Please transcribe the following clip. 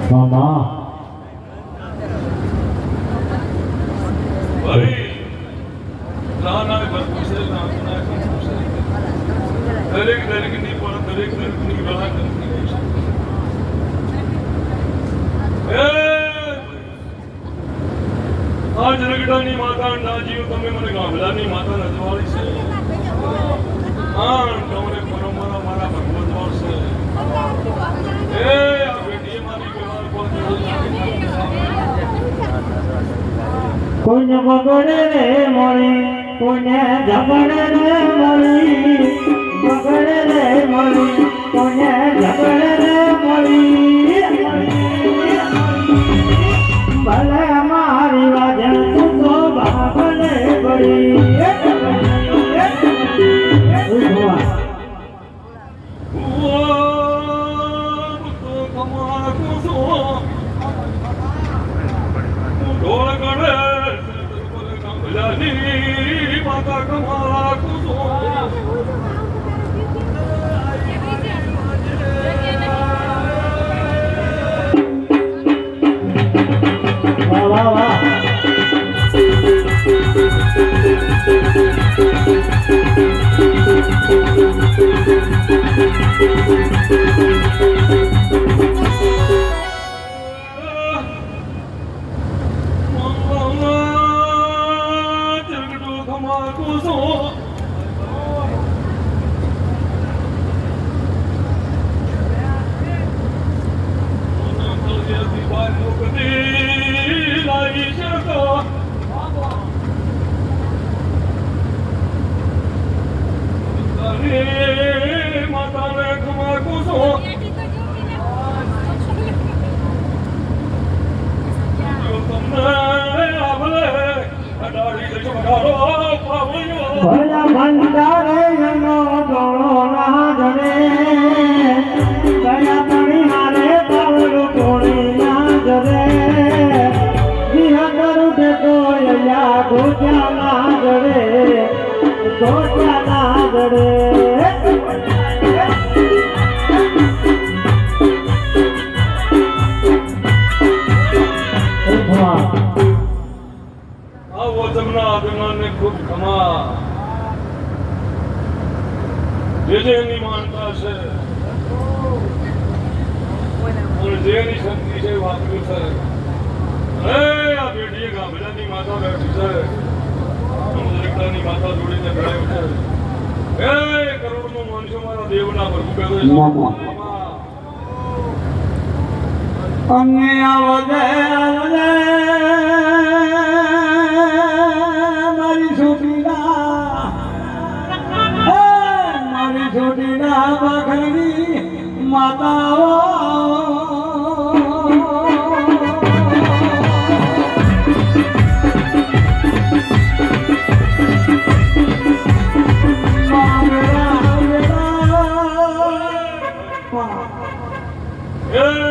મામા આજ રગડાની માતા અંડાજીઓ તમે મને ગામડાની માતા નજવાળી છે. હા તમને પરંપરા મારા ભગવત મળશે. એ આ બેટી મારી વ્યવહાર કોઈને બગડે રે મળી કોઈને ઝગડે રે મળી બગડે રે મળી કોઈને ઝગડે રે મળી ભલે મારી વાજે તું તો બાપને પડી માતા કમા કુસો વાહ વાહ વાહ ભલા ભંડારે જનો દોણો ના જડે ગયા પડી હારે પાવલું ટોળી ના જડે જીહા કરું તે તો યા ગોત્યા ના જડે ગોત્યા ના જડે ખૂબ ખમા જેની માનતા છે જેની શક્તિ છે વાપર્યું છે. આ બેટીએ ગામડાની માતા બેઠી છે સમુદ્રકડાની માતા જોડીને ભેળ્યું છે. એ કરોડનો માણસો મારા દેવના પ્રભુ કહે છે અંગે આવજે આવજે છોટીના બખરની માતાઓ એ